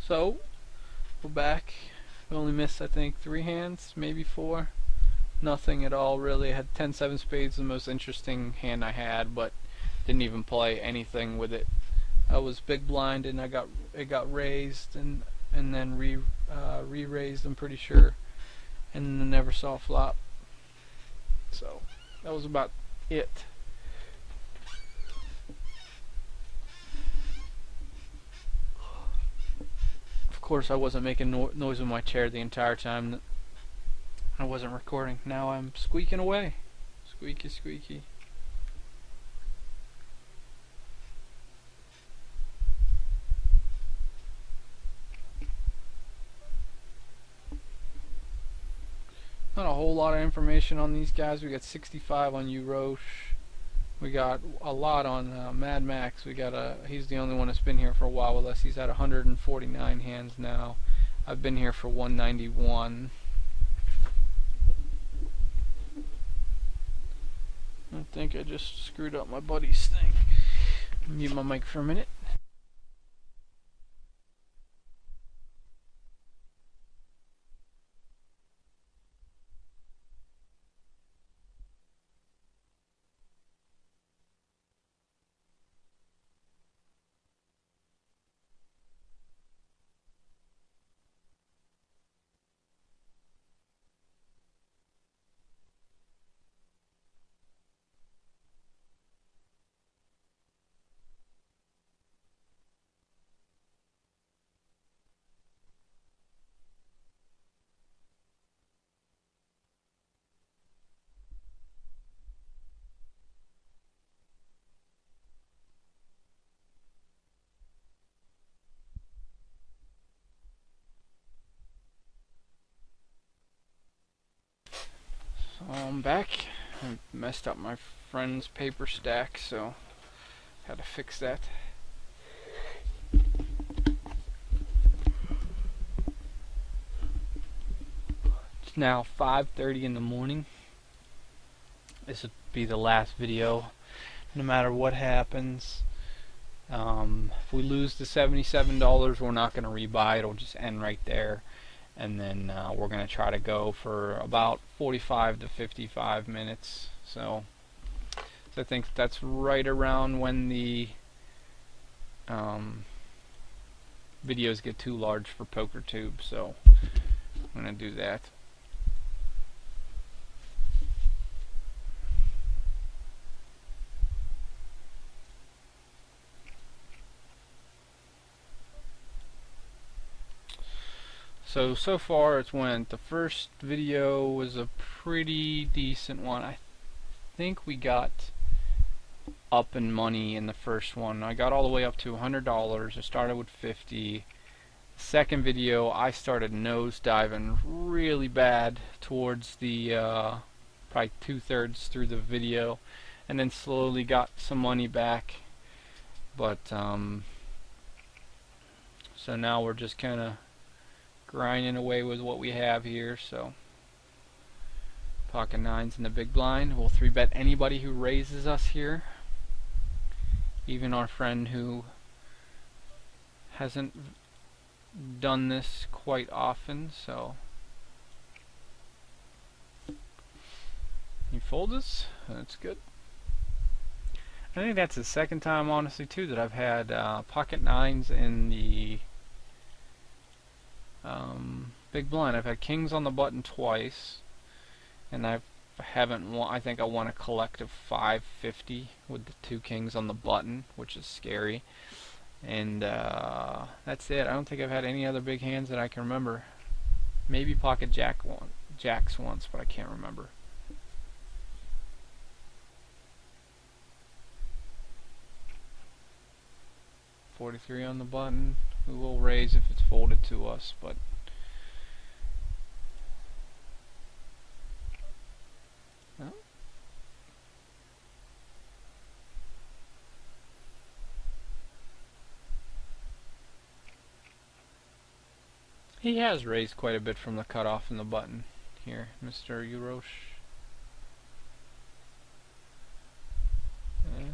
So we're back. We only missed, I think, 3 hands, maybe 4. Nothing at all really. I had 10-7 spades, the most interesting hand I had, but didn't even play anything with it. I was big blind and it got raised and then re-raised, I'm pretty sure, and then never saw a flop. So that was about it. Of course, I wasn't making noise with my chair the entire time. I wasn't recording. Now I'm squeaking away. Squeaky, squeaky. Not a whole lot of information on these guys. We got 65 on Urosh. We got a lot on Mad Max. He's the only one that's been here for a while with us. He's at 149 hands now. I've been here for 191. I think I just screwed up my buddy's thing. Mute my mic for a minute. I'm back. I messed up my friend's paper stack, so had to fix that. It's now 5:30 in the morning. This will be the last video. No matter what happens, if we lose the $77, we're not going to rebuy. It'll just end right there. And then we're going to try to go for about 45 to 55 minutes. So I think that's right around when the videos get too large for PokerTube. So I'm going to do that. So far it's went. The first video was a pretty decent one. I think we got up in money in the first one. I got all the way up to $100. I started with 50. Second video I started nose diving really bad towards the probably 2/3 through the video, and then slowly got some money back. But so now we're just kind of grinding away with what we have here. So pocket nines in the big blind. We'll 3-bet anybody who raises us here, even our friend who hasn't done this quite often. So he folds us. That's good. I think that's the second time, honestly, too, that I've had pocket nines in the big blind. I've had kings on the button twice, and I think I won a collective 550 with the 2 kings on the button, which is scary. And that's it. I don't think I've had any other big hands that I can remember. Maybe pocket jacks once, but I can't remember. $43 on the button. We will raise if it's folded to us, but no. He has raised quite a bit from the cutoff in the button here, Mr. Urosh. Yeah.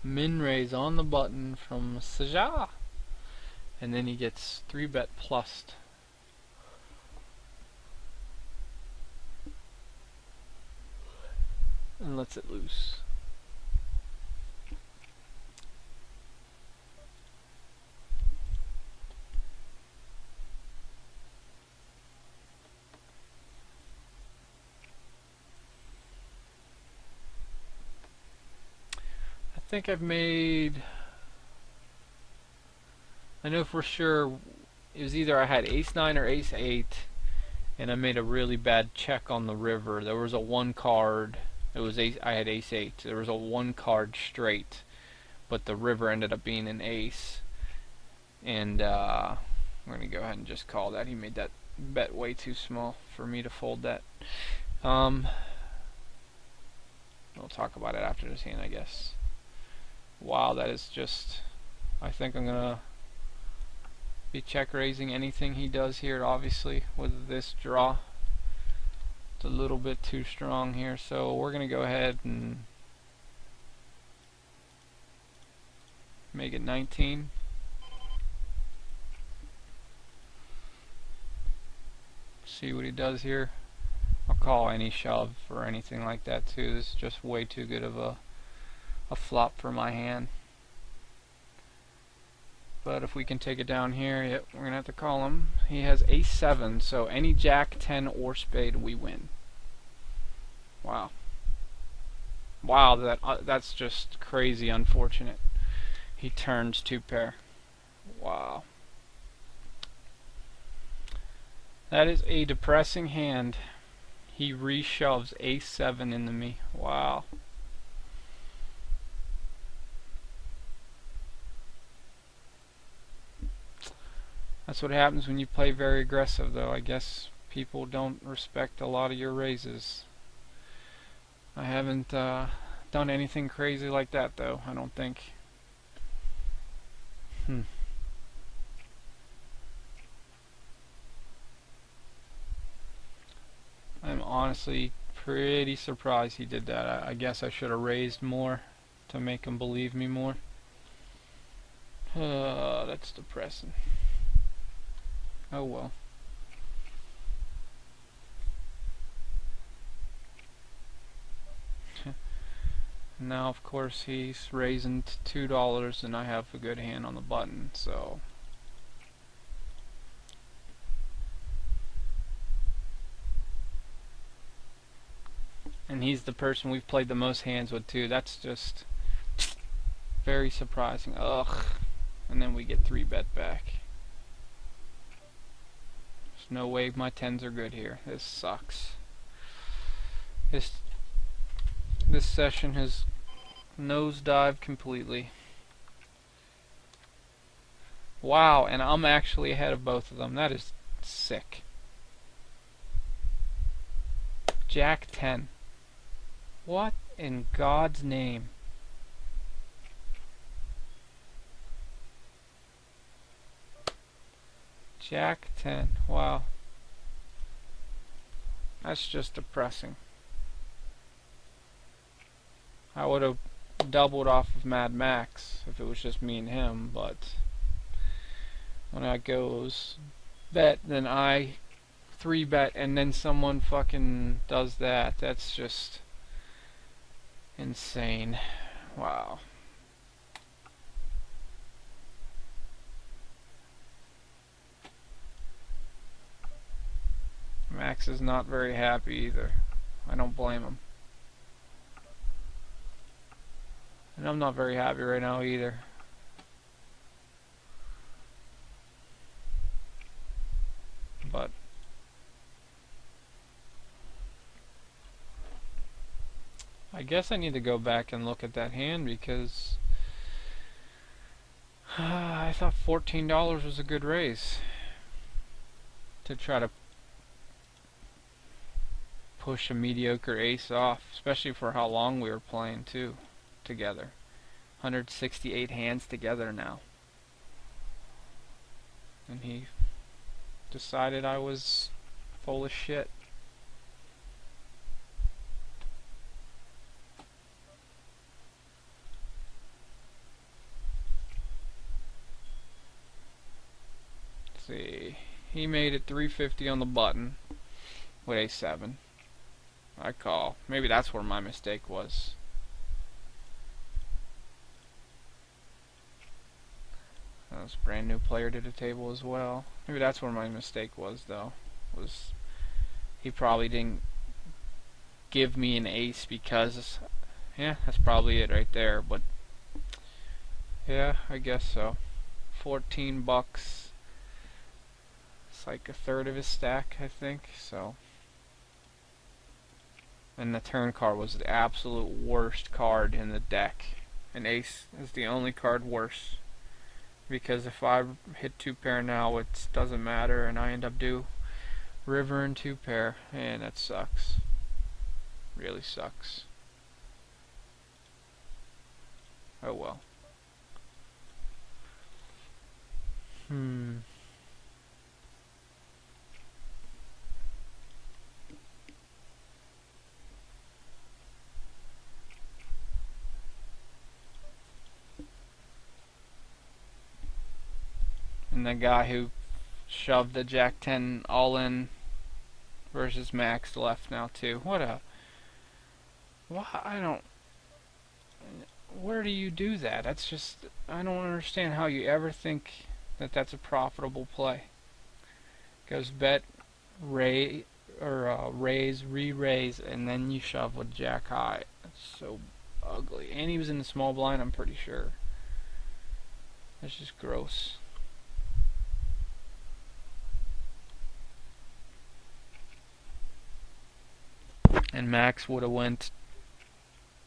Min raise on the button from Saja. And then he gets 3-bet plussed. And lets it loose. I think I've made... I know for sure it was either I had ace-9 or ace-8, and I made a really bad check on the river. There was a 1 card. It was ace, I had ace-8. There was a 1 card straight, but the river ended up being an ace. And I'm going to go ahead and just call that. He made that bet way too small for me to fold that. We'll talk about it after this hand, I guess. Wow, that is just... I think I'm going to be check raising anything he does here, obviously, with this draw. It's a little bit too strong here, so we're going to go ahead and make it 19. See what he does here. I'll call any shove or anything like that too. This is just way too good of a flop for my hand. But if we can take it down here, yep, we're going to have to call him. He has ace-7, so any jack, 10, or spade, we win. Wow. Wow, that's just crazy unfortunate. He turns 2-pair. Wow. That is a depressing hand. He reshoves ace-7 into me. Wow. That's what happens when you play very aggressive, though. I guess people don't respect a lot of your raises. I haven't done anything crazy like that, though, I don't think. I'm honestly pretty surprised he did that. I guess I should have raised more to make him believe me more. That's depressing. Oh well. Now of course he's raising $2 and I have a good hand on the button, so and he's the person we've played the most hands with too. That's just very surprising. Ugh. And then we get 3-bet back. There's no way my 10s are good here. This sucks. This session has nosedived completely. Wow, and I'm actually ahead of both of them. That is sick. Jack 10. What in God's name? Jack 10. Wow. That's just depressing. I would have doubled off of Mad Max if it was just me and him, but when I goes bet, then I 3-bet, and then someone fucking does that. That's just insane. Wow. Max is not very happy either. I don't blame him. And I'm not very happy right now either. But I guess I need to go back and look at that hand because I thought $14 was a good raise to try to push a mediocre ace off, especially for how long we were playing too together. 168 hands together now. And he decided I was full of shit. He made it 350 on the button with A7. I call. Maybe that's where my mistake was. That was a brand new player to the table as well. Maybe that's where my mistake was, though. Was he probably didn't give me an ace because, yeah, that's probably it right there. But yeah, I guess so. 14 bucks. It's like a third of his stack, I think. So, and the turn card was the absolute worst card in the deck. An ace is the only card worse. Because if I hit 2-pair now, it doesn't matter, and I end up do river and 2-pair, and that sucks. Really sucks. Oh well. And the guy who shoved the Jack 10 all in versus Max left now too. What a... Why? I don't... Where do you do that? That's just... I don't understand how you ever think that that's a profitable play. Goes bet, raise, or raise, re-raise, and then you shove with Jack high. That's so ugly. And he was in the small blind, I'm pretty sure. That's just gross. And Max would have went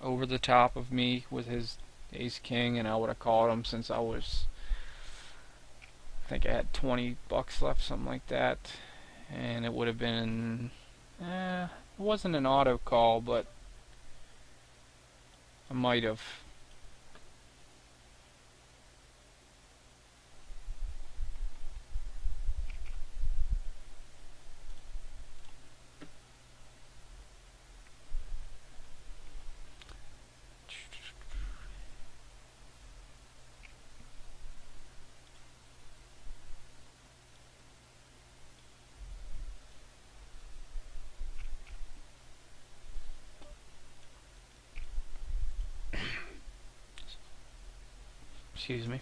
over the top of me with his ace king, and I would have called him since I was, I think I had 20 bucks left, something like that, and it would have been, it wasn't an auto call, but I might have. Excuse me.